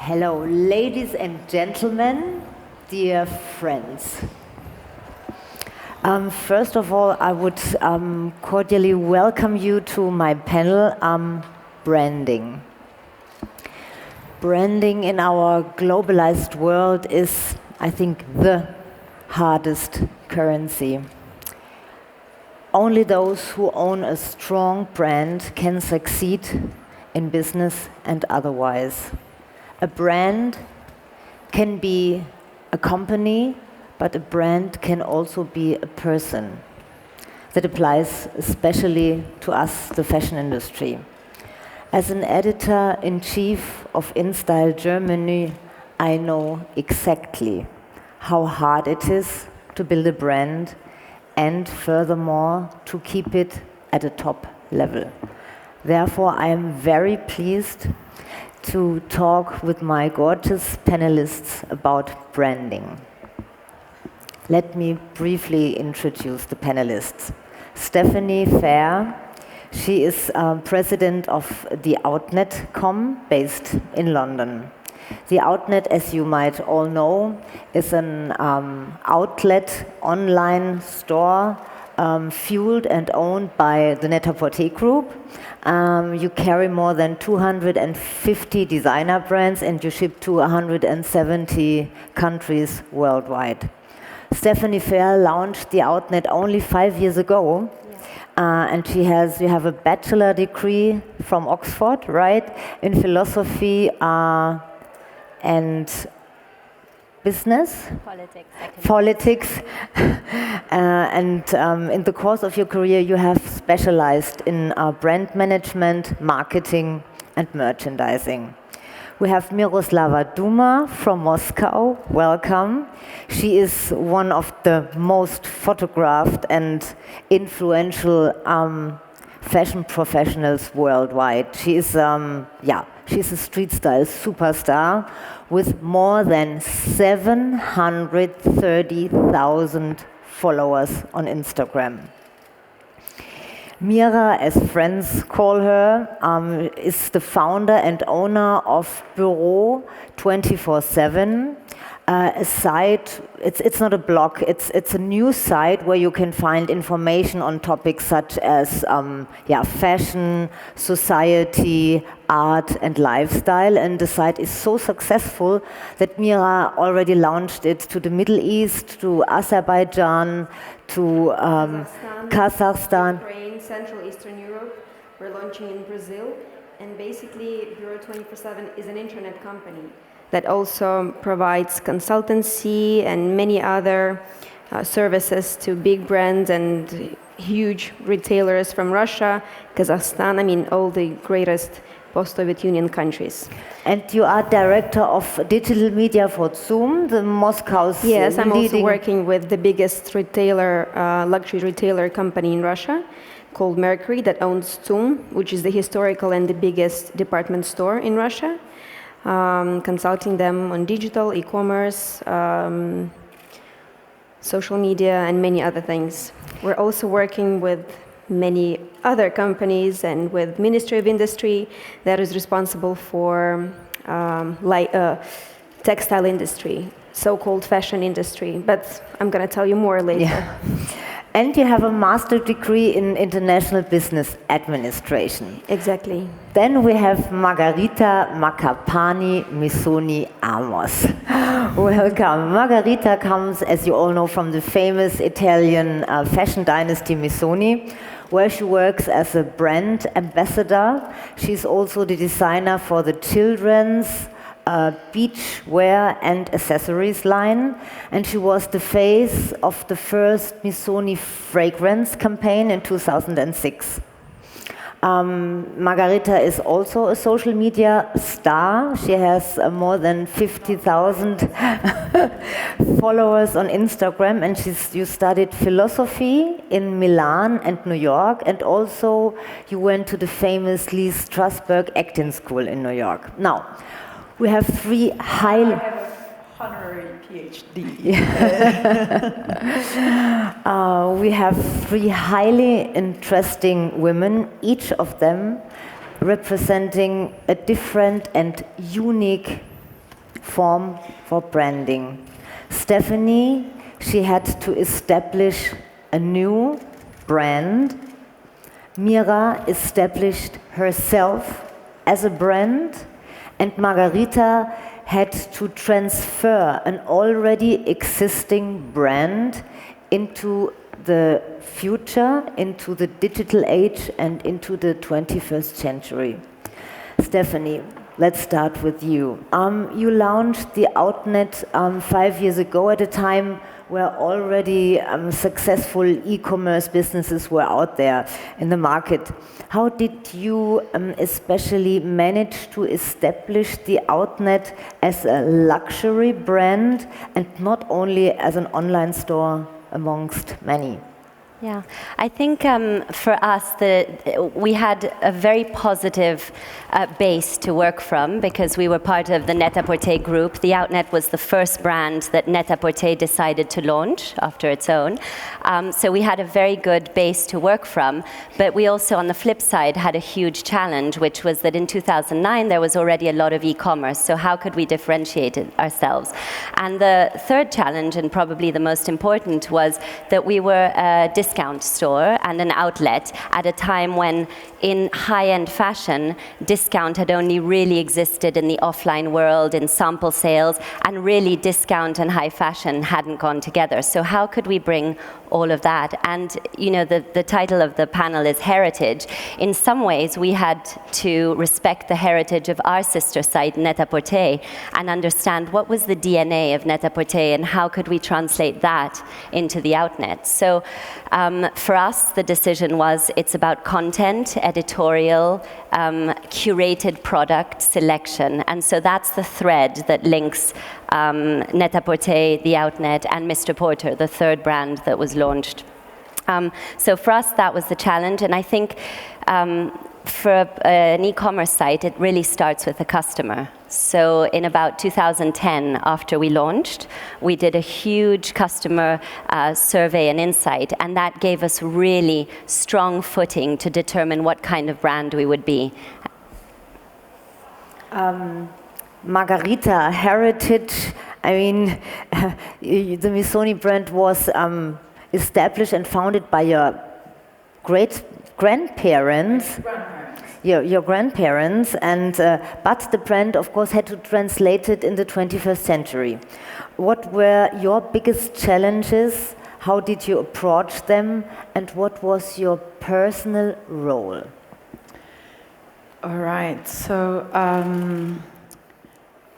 Hello, ladies and gentlemen, dear friends. First of all, I would cordially welcome you to my panel, Branding. Branding in our globalized world is, I think, the hardest currency. Only those who own a strong brand can succeed in business and otherwise. A brand can be a company, but a brand can also be a person. That applies especially to us, the fashion industry. As an editor-in-chief of InStyle Germany, I know exactly how hard it is to build a brand and furthermore to keep it at a top level. Therefore, I am very pleased to talk with my gorgeous panelists about branding. Let me briefly introduce the panelists. Stephanie Phair, she is president of the Outnet.com based in London. The Outnet, as you might all know, is an outlet online store fueled and owned by the Net-a-Porter Group. You carry more than 250 designer brands and you ship to 170 countries worldwide. Stephanie Phair launched the Outnet only 5 years ago. And you have a bachelor degree from Oxford, right, in philosophy and business? Politics. And in the course of your career, you have specialized in brand management, marketing, and merchandising. We have Miroslava Duma from Moscow. Welcome. She is one of the most photographed and influential fashion professionals worldwide. She is, she's a street style superstar with more than 730,000 followers on Instagram. Mira, as friends call her, is the founder and owner of Bureau 24/7, a site. It's not a blog. It's a news site where you can find information on topics such as fashion, society, art, and lifestyle. And the site is so successful that Mira already launched it to the Middle East, to Azerbaijan, to Kazakhstan. Central Eastern Europe. We're launching in Brazil, and basically Bureau 24/7 is an internet company that also provides consultancy and many other services to big brands and huge retailers from Russia, Kazakhstan, all the greatest post-Soviet Union countries. And you are director of digital media for Zoom, the Moscow's Yes, I'm also working with the biggest retailer, luxury retailer company in Russia, called Mercury, that owns Zoom, which is the historical and the biggest department store in Russia, consulting them on digital, e-commerce, social media, and many other things. We're also working with many other companies and with Ministry of Industry that is responsible for textile industry, so-called fashion industry, but I'm going to tell you more later. Yeah. And you have a master's degree in international business administration. Exactly. Then we have Margherita Macapani Missoni Amos. Welcome. Margherita comes, as you all know, from the famous Italian fashion dynasty Missoni, where she works as a brand ambassador. She's also the designer for the children's beach wear and accessories line, and she was the face of the first Missoni fragrance campaign in 2006. Margherita is also a social media star. She has more than 50,000 followers on Instagram, and you studied philosophy in Milan and New York, and also you went to the famous Lee Strasberg acting school in New York. Now, we have three highly... I have a honorary PhD. We have three highly interesting women, each of them representing a different and unique form for branding. Stephanie, she had to establish a new brand. Mira established herself as a brand, and Margarita had to transfer an already existing brand into the future, into the digital age, and into the 21st century. Stephanie, let's start with you. You launched the Outnet 5 years ago at a time where already successful e-commerce businesses were out there in the market. How did you especially manage to establish the Outnet as a luxury brand and not only as an online store amongst many? Yeah, I think for us, we had a very positive base to work from because we were part of the Net-a-Porter group. The Outnet was the first brand that Net-a-Porter decided to launch after its own. So we had a very good base to work from, but we also, on the flip side, had a huge challenge, which was that in 2009, there was already a lot of e-commerce. So how could we differentiate ourselves? And the third challenge, and probably the most important, was that we were a discount store and an outlet at a time when in high-end fashion, discount had only really existed in the offline world, in sample sales, and really discount and high fashion hadn't gone together. So how could we bring all of that? And you know, the title of the panel is Heritage. In some ways, we had to respect the heritage of our sister site, Net-a-Porter, and understand what was the DNA of Net-a-Porter and how could we translate that into the Outnet. So for us, the decision was it's about content, editorial, curated product selection. And so that's the thread that links Net-a-Porter, the Outnet, and Mr. Porter, the third brand that was launched. So for us, that was the challenge. And I think for an e-commerce site, it really starts with the customer. So in about 2010, after we launched, we did a huge customer survey and insight, and that gave us really strong footing to determine what kind of brand we would be. Margarita, heritage, I mean, the Missoni brand was established and founded by your great-grandparents. Your grandparents, and but the brand, of course, had to translate it in the 21st century. What were your biggest challenges? How did you approach them? And what was your personal role? All right, so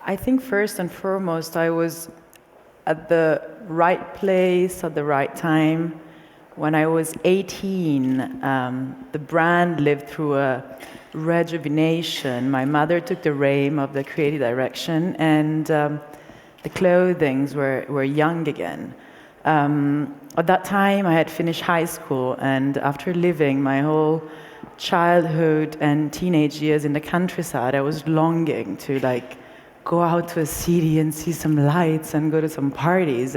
I think first and foremost, I was at the right place at the right time. When I was 18, the brand lived through a rejuvenation. My mother took the reins of the creative direction, and the clothings were young again. At that time, I had finished high school, and after living my whole childhood and teenage years in the countryside, I was longing to go out to a city and see some lights and go to some parties.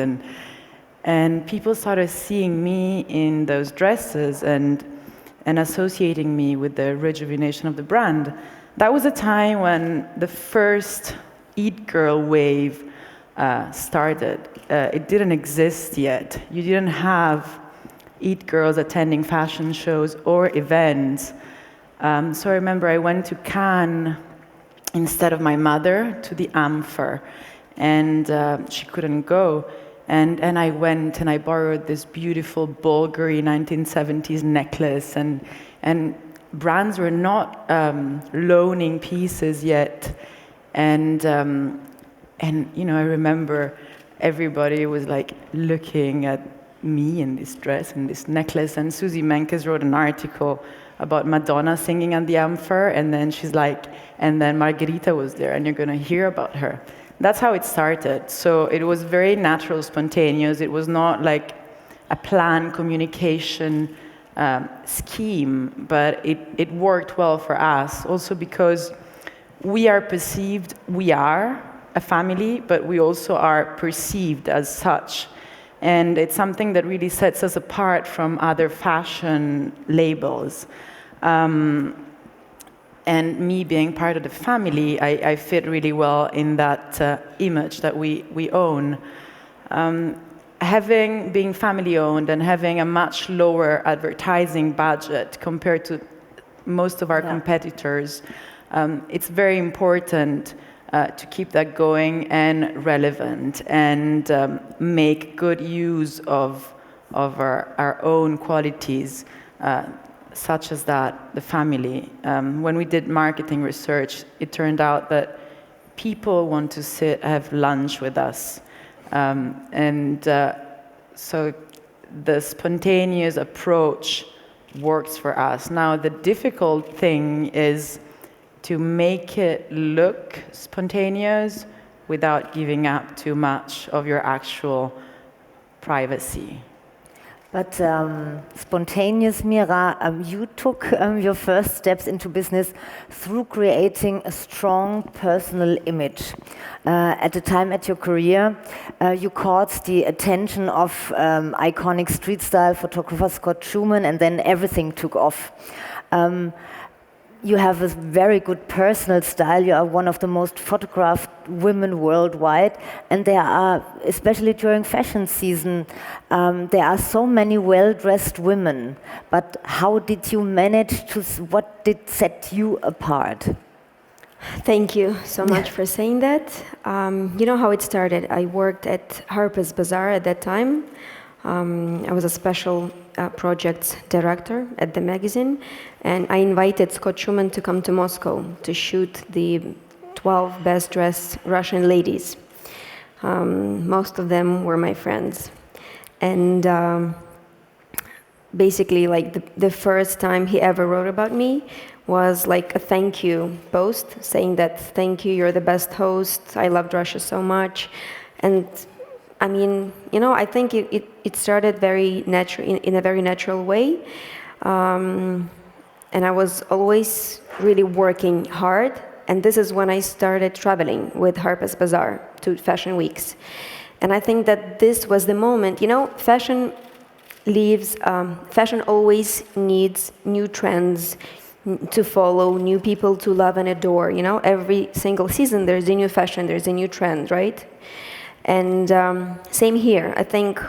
And people started seeing me in those dresses and associating me with the rejuvenation of the brand. That was a time when the first Eat Girl wave started. It didn't exist yet. You didn't have Eat Girls attending fashion shows or events. So I remember I went to Cannes instead of my mother to the Phair, and she couldn't go. And I went and I borrowed this beautiful Bulgari 1970s necklace, and brands were not loaning pieces yet. And you know, I remember everybody was looking at me in this dress and this necklace. And Susie Menkes wrote an article about Madonna singing at the Phair, and then she's like, and then Margarita was there, and you're going to hear about her. That's how it started. So it was very natural, spontaneous. It was not like a planned communication scheme, but it worked well for us. Also because we are a family, but we also are perceived as such. And it's something that really sets us apart from other fashion labels. And me being part of the family, I fit really well in that image that we own. Being family owned and having a much lower advertising budget compared to most of our competitors, it's very important to keep that going and relevant and make good use of our own qualities, such as that, the family. When we did marketing research, it turned out that people want to have lunch with us. So the spontaneous approach works for us. Now, the difficult thing is to make it look spontaneous without giving up too much of your actual privacy. But spontaneous, Mira, you took your first steps into business through creating a strong personal image. At the time at your career, you caught the attention of iconic street style photographer Scott Schumann, and then everything took off. You have a very good personal style. You are one of the most photographed women worldwide, and there are, especially during fashion season, there are so many well-dressed women. But how did you manage to? What did set you apart? Thank you so much for saying that. You know how it started. I worked at Harper's Bazaar at that time. I was a special projects director at the magazine, and I invited Scott Schumann to come to Moscow to shoot the 12 best dressed Russian ladies. Most of them were my friends. And basically, like the first time he ever wrote about me was like a thank you post saying that, thank you, you're the best host, I loved Russia so much. And I mean, you know, I think it started very natural, in a very natural way. And I was always really working hard. And this is when I started traveling with Harper's Bazaar to fashion weeks. And I think that this was the moment, you know, fashion always needs new trends to follow, new people to love and adore, you know. Every single season there's a new fashion, there's a new trend, right? And same here. I think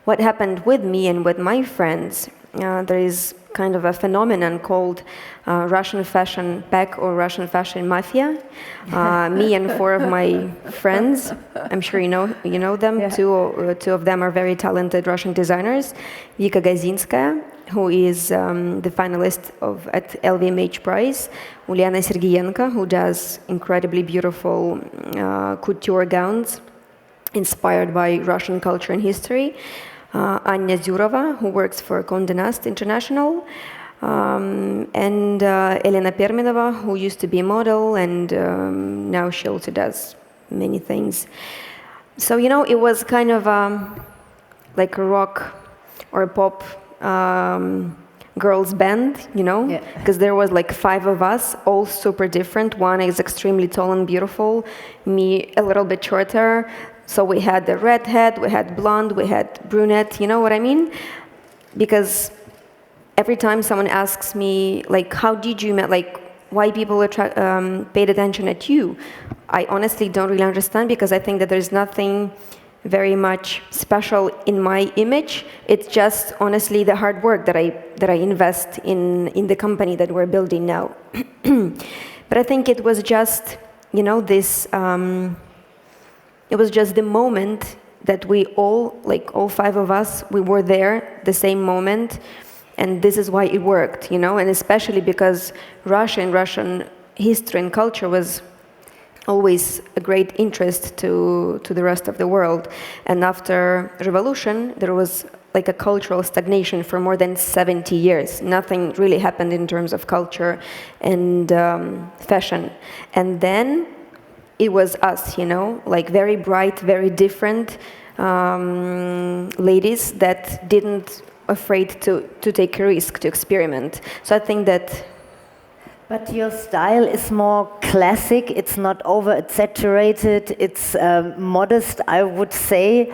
what happened with me and with my friends, there is kind of a phenomenon called Russian fashion pack or Russian fashion mafia. Me and 4 of my friends, I'm sure you know them. Yeah. Two of them are very talented Russian designers. Vika Gazinskaya, who is the finalist at LVMH Prize. Uliana Sergeyenko, who does incredibly beautiful couture gowns inspired by Russian culture and history. Anya Zurova, who works for Condé Nast International, and Elena Perminova, who used to be a model, and now she also does many things. So, you know, it was kind of like a rock or a pop girls band, you know, because there was like 5 of us, all super different. One is extremely tall and beautiful, me a little bit shorter. So we had the redhead, we had blonde, we had brunette, you know what I mean? Because every time someone asks me, like, how did you meet, like, why people paid attention at you? I honestly don't really understand, because I think that there's nothing very much special in my image. It's just, honestly, the hard work that I invest in the company that we're building now. But I think it was just, you know, this... it was just the moment that we all, like all 5 of us, we were there the same moment, and this is why it worked, you know, and especially because Russian history and culture was always a great interest to the rest of the world. And after revolution, there was like a cultural stagnation for more than 70 years. Nothing really happened in terms of culture and fashion. And then it was us, you know, like very bright, very different ladies that didn't afraid to take a risk, to experiment. So I think that... But your style is more classic, it's not over-exaggerated, it's modest, I would say.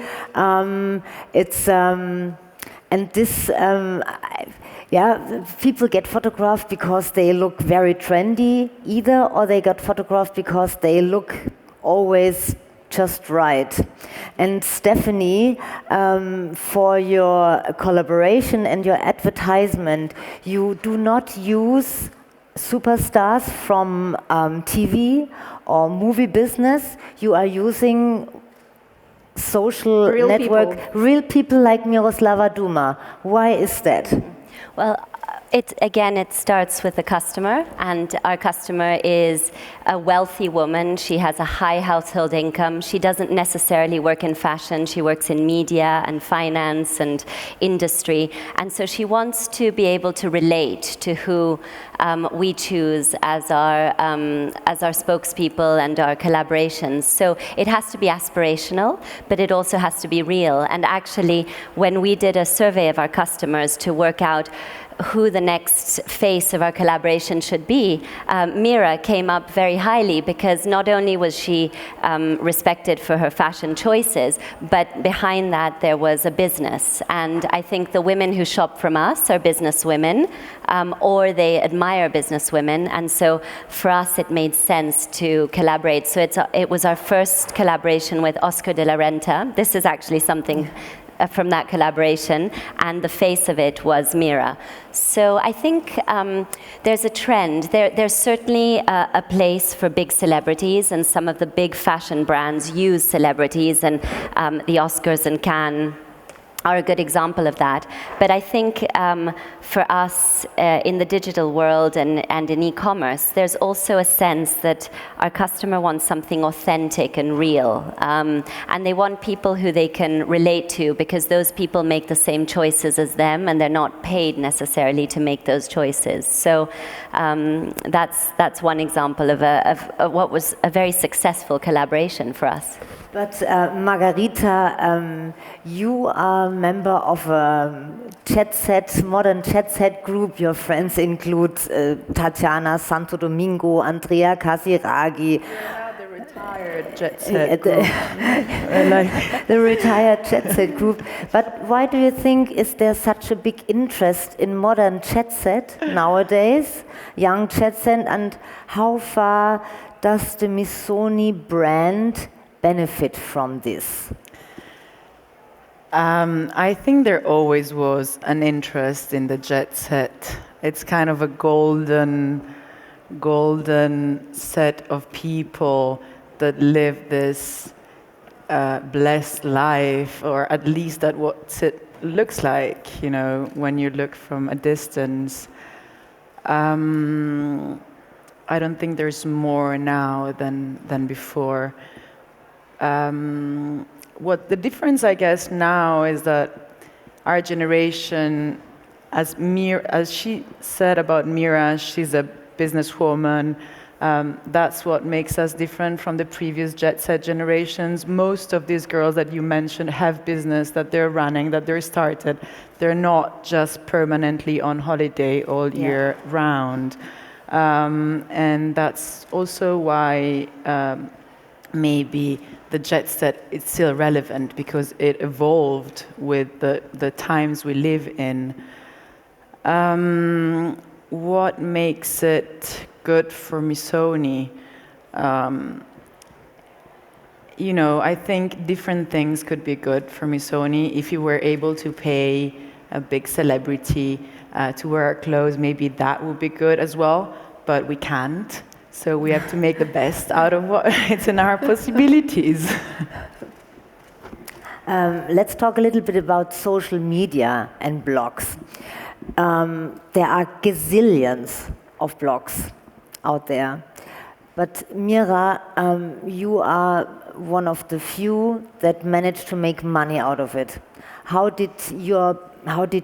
And this, yeah, people get photographed because they look very trendy either, or they got photographed because they look always just right. And Stephanie, for your collaboration and your advertisement, you do not use superstars from TV or movie business. You are using social Real network, people. real people like Miroslava Duma. Why is that? Well, it starts with the customer, and our customer is a wealthy woman. She has a high household income. She doesn't necessarily work in fashion. She works in media and finance and industry, and so she wants to be able to relate to who we choose as our spokespeople and our collaborations. So it has to be aspirational, but it also has to be real. And actually, when we did a survey of our customers to work out who the next face of our collaboration should be, Mira came up very highly, because not only was she respected for her fashion choices, but behind that there was a business. And I think the women who shop from us are business women, or they admire business women, and so for us it made sense to collaborate. So it was our first collaboration with Oscar de la Renta. This is actually something from that collaboration, and the face of it was Mira. So I think there's a trend. There's certainly a place for big celebrities, and some of the big fashion brands use celebrities, and the Oscars and Cannes are a good example of that. But I think for us in the digital world and in e-commerce, there's also a sense that our customer wants something authentic and real. And they want people who they can relate to, because those people make the same choices as them, and they're not paid necessarily to make those choices. So that's one example of what was a very successful collaboration for us. But Margarita, you are a member of a modern jet set group. Your friends include Tatiana Santo Domingo, Andrea Casiraghi. The retired jet set group. The retired jet set group. But why do you think is there such a big interest in modern jet set nowadays, young jet set, and how far does the Missoni brand benefit from this? I think there always was an interest in the jet set. It's kind of a golden set of people that live this blessed life, or at least that's what it looks like, you know, when you look from a distance. I don't think there's more now than before. What the difference, I guess, now is that our generation, as she said about Mira, she's a businesswoman. That's what makes us different from the previous jet set generations. Most of these girls that you mentioned have business that they're running, that they're started. They're not just permanently on holiday all year round. And that's also why maybe the jet set is still relevant, because it evolved with the times we live in. What makes it good for Missoni? You know, I think different things could be good for Missoni. If you were able to pay a big celebrity to wear our clothes, maybe that would be good as well, but we can't. So we have to make the best out of what it's in our possibilities. Let's talk a little bit about social media and blogs. There are gazillions of blogs out there. But Mira, you are one of the few that managed to make money out of it. How did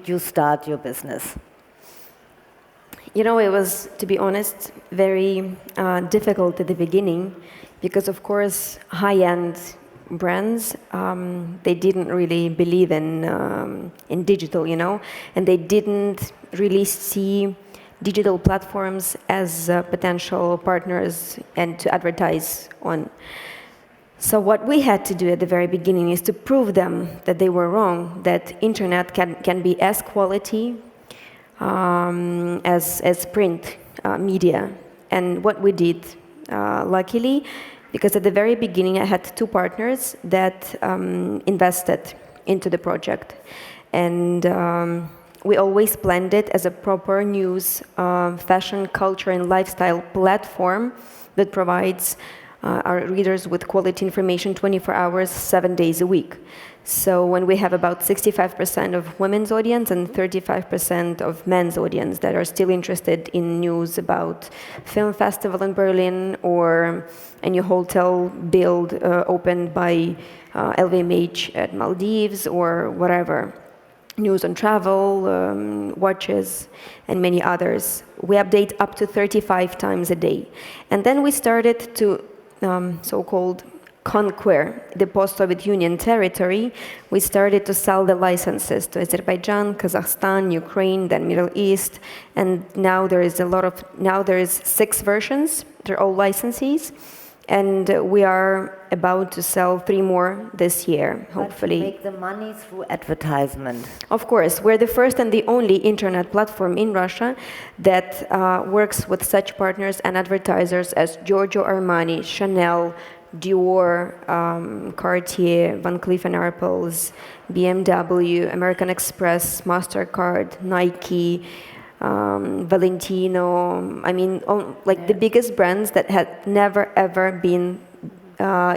you start your business? You know, it was, to be honest, very difficult at the beginning, because of course high-end brands, they didn't really believe in digital, you know, and they didn't really see digital platforms as potential partners and to advertise on. So what we had to do at the very beginning is to prove them that they were wrong, that internet can be as quality as print media. And what we did, luckily, because at the very beginning I had two partners that invested into the project. And we always planned it as a proper news, fashion, culture, and lifestyle platform that provides our readers with quality information 24 hours, 7 days a week. So when we have about 65% of women's audience and 35% of men's audience that are still interested in news about film festival in Berlin or a new hotel build opened by LVMH at Maldives or whatever, news on travel, watches, and many others. We update up to 35 times a day. And then we started to so-called conquer the post-Soviet Union territory. We started to sell the licenses to Azerbaijan, Kazakhstan, Ukraine, then Middle East, and now there is 6 versions. They're all licensees, and we are about to sell 3 more this year, hopefully. But you make the money through advertisement. Of course, we're the first and the only internet platform in Russia that works with such partners and advertisers as Giorgio Armani, Chanel, Dior, Cartier, Van Cleef & Arpels, BMW, American Express, MasterCard, Nike, Valentino. I mean, like the biggest brands that had never ever been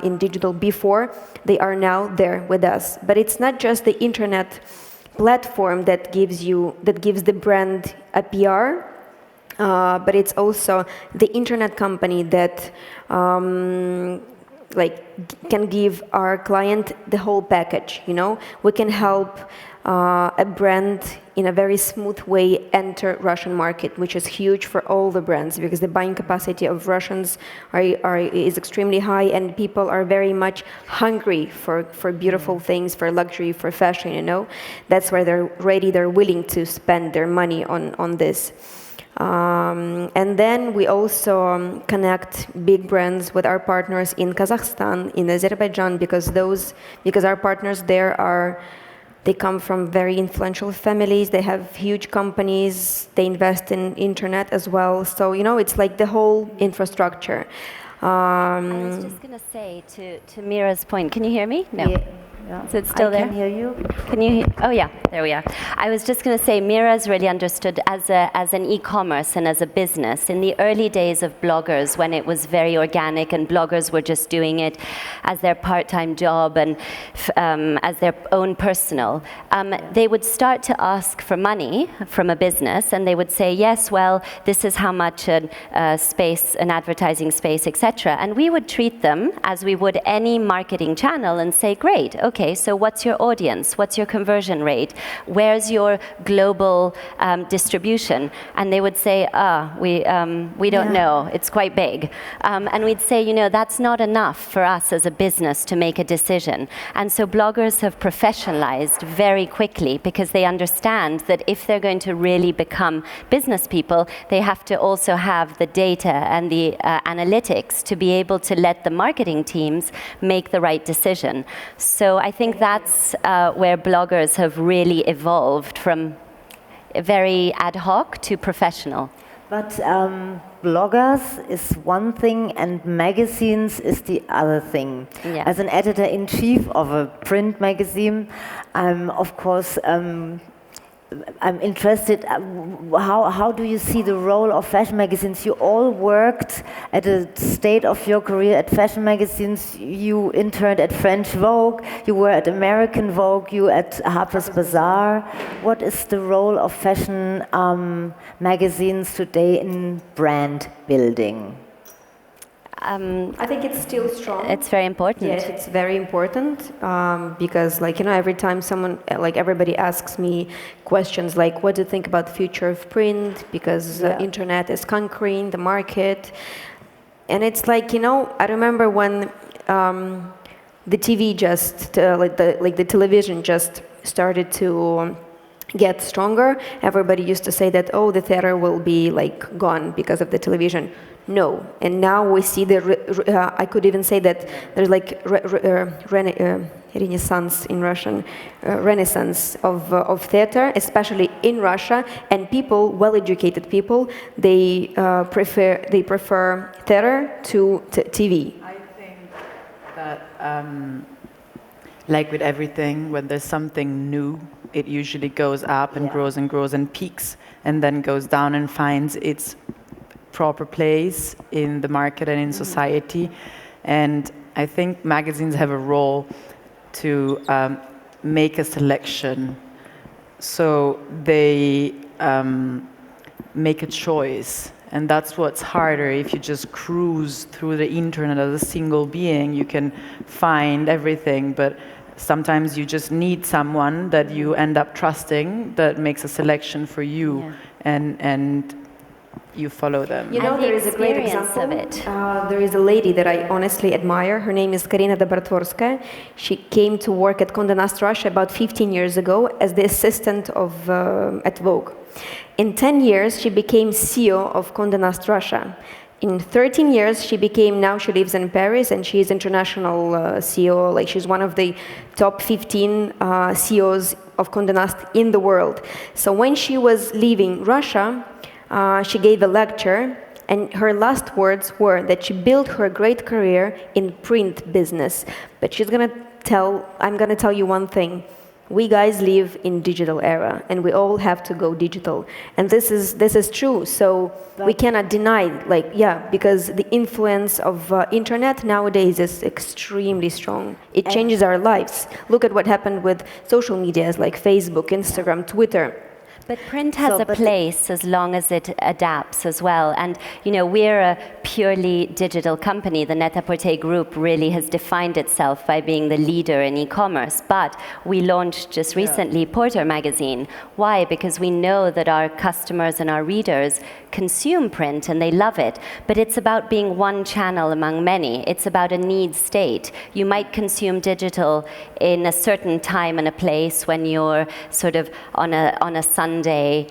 in digital before, they are now there with us. But it's not just the internet platform that gives the brand a PR, but it's also the internet company that can give our client the whole package. You know, we can help a brand in a very smooth way enter Russian market, which is huge for all the brands because the buying capacity of Russians is extremely high, and people are very much hungry for beautiful things, for luxury, for fashion. You know, that's why they're willing to spend their money on this. And then we also connect big brands with our partners in Kazakhstan, in Azerbaijan, because our partners there they come from very influential families, they have huge companies, they invest in internet as well. So, you know, it's like the whole infrastructure. I was just going to say to Mira's point, can you hear me? No. Yeah. So it's still there? I can hear you. Can you hear? Oh yeah, there we are. I was just going to say, Mira's really understood as an e-commerce and as a business. In the early days of bloggers, when it was very organic and bloggers were just doing it as their part-time job and as their own personal, they would start to ask for money from a business, and they would say, yes, well, this is how much an advertising space, etc. And we would treat them as we would any marketing channel and say, great, okay, so what's your audience? What's your conversion rate? Where's your global distribution? And they would say, we don't know. It's quite big. And we'd say, you know, that's not enough for us as a business to make a decision. And so bloggers have professionalized very quickly because they understand that if they're going to really become business people, they have to also have the data and the analytics to be able to let the marketing teams make the right decision. So I think that's where bloggers have really evolved from very ad hoc to professional. But bloggers is one thing and magazines is the other thing. Yeah. As an editor-in-chief of a print magazine, of course, I'm interested, how do you see the role of fashion magazines? You all worked at a state of your career at fashion magazines. You interned at French Vogue, you were at American Vogue, you at Harper's Bazaar. What is the role of fashion magazines today in brand building? I think it's still strong. It's very important. Yes, it's very important because, like, you know, every time everybody asks me questions like, what do you think about the future of print? Because the internet is conquering the market. And it's like, you know, I remember when the TV just, the television just started to get stronger. Everybody used to say that, oh, the theater will be like gone because of the television. No, and now we see I could even say that there's like renaissance in Russian, renaissance of theater, especially in Russia, and people, well-educated people, they prefer theater to TV. I think that, like with everything, when there's something new, it usually goes up and grows and peaks, and then goes down and finds its proper place in the market and in society. And I think magazines have a role to make a selection. So they make a choice. And that's what's harder. If you just cruise through the internet as a single being, you can find everything. But sometimes you just need someone that you end up trusting that makes a selection for you, and you follow them. You know, there is a great example of it. There is a lady that I honestly admire. Her name is Karina Dobrotorskaya. She came to work at Condé Nast Russia about 15 years ago as the assistant of at Vogue. In 10 years, she became CEO of Condé Nast Russia. In 13 years, she lives in Paris, and she is international CEO. Like, she's one of the top 15 CEOs of Condé Nast in the world. So when she was leaving Russia, she gave a lecture, and her last words were that she built her great career in print business. But I'm gonna tell you one thing. We guys live in digital era, and we all have to go digital. And this is true. So we cannot deny, because the influence of internet nowadays is extremely strong. It changes our lives. Look at what happened with social medias like Facebook, Instagram, Twitter. But print has a place as long as it adapts as well. And, you know, we're a purely digital company. The Net-a-Porter group really has defined itself by being the leader in e-commerce. But we launched just recently Porter magazine. Why? Because we know that our customers and our readers consume print and they love it. But it's about being one channel among many. It's about a need state. You might consume digital in a certain time and a place when you're sort of on a Sunday,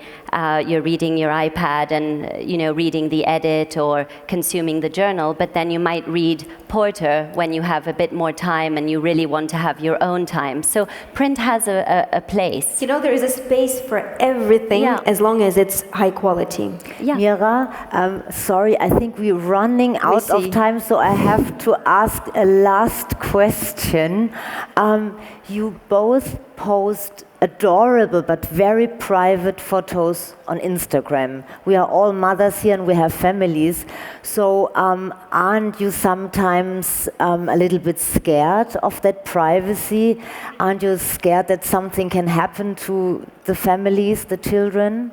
you're reading your iPad and, you know, reading the edit or consuming the journal, but then you might read Porter when you have a bit more time and you really want to have your own time. So print has a place. You know, there is a space for everything as long as it's high quality. Yeah. Mira, sorry, I think we're running out of time, so I have to ask a last question. You both post adorable but very private photos on Instagram. We are all mothers here and we have families. So aren't you sometimes a little bit scared of that privacy? Aren't you scared that something can happen to the families, the children?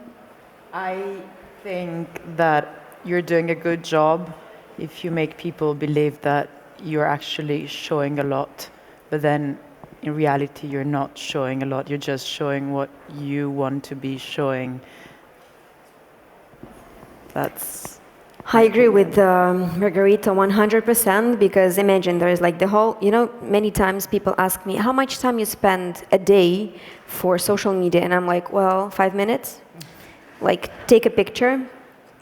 I think that you're doing a good job if you make people believe that you're actually showing a lot, but then in reality, you're not showing a lot. You're just showing what you want to be showing. I agree with Margarita 100%, because imagine there is like the whole, you know, many times people ask me, how much time you spend a day for social media? And I'm like, well, 5 minutes. Like, take a picture,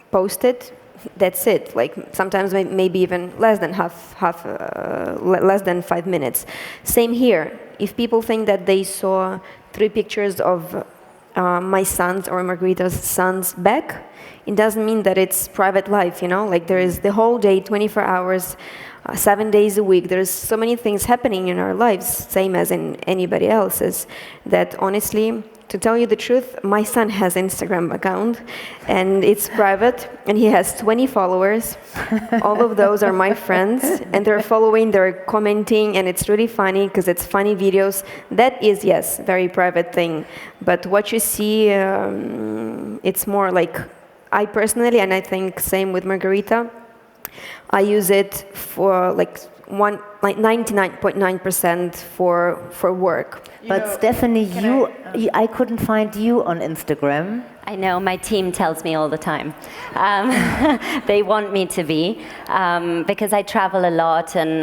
post it, that's it. Like, sometimes maybe even less than less than 5 minutes. Same here. If people think that they saw 3 pictures of my son's or Margarita's son's back, it doesn't mean that it's private life, you know? Like, there is the whole day, 24 hours, 7 days a week. There's so many things happening in our lives, same as in anybody else's, that honestly, to tell you the truth, my son has Instagram account, and it's private, and he has 20 followers. All of those are my friends, and they're following, they're commenting, and it's really funny because it's funny videos. That is, yes, very private thing. But what you see, it's more like, I personally, and I think same with Margarita, I use it for like like 99.9% for work. But Stephanie, I couldn't find you on Instagram. I know, my team tells me all the time. They want me to be, because I travel a lot and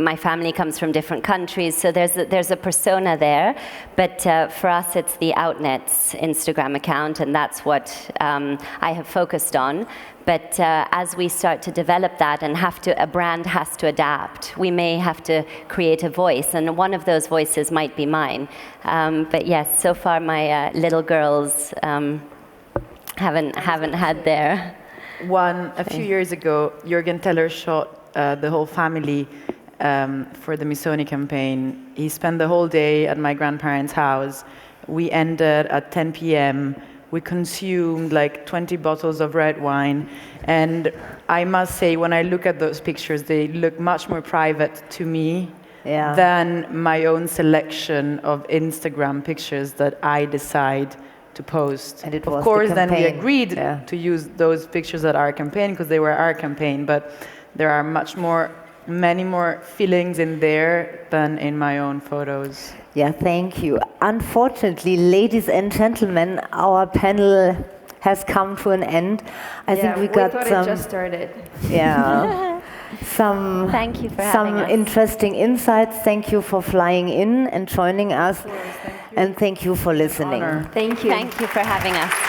my family comes from different countries, so there's a persona there. But for us, it's the Outnet's Instagram account, and that's what I have focused on. But as we start to develop that and a brand has to adapt, we may have to create a voice, and one of those voices might be mine. But yes, so far my little girls haven't had their. A few years ago, Jürgen Teller shot the whole family for the Missoni campaign. He spent the whole day at my grandparents' house. We ended at 10 p.m. We consumed like 20 bottles of red wine. And I must say, when I look at those pictures, they look much more private to me than my own selection of Instagram pictures that I decide to post. And of course, then we agreed to use those pictures at our campaign because they were our campaign. But there are many more feelings in there than in my own photos. Yeah, thank you. Unfortunately, ladies and gentlemen, our panel has come to an end. I think we got thought some. It just started. Yeah. Thank you for having us. Some interesting insights. Thank you for flying in and joining us. Of course, thank you. And thank you for listening. Thank you. Thank you for having us.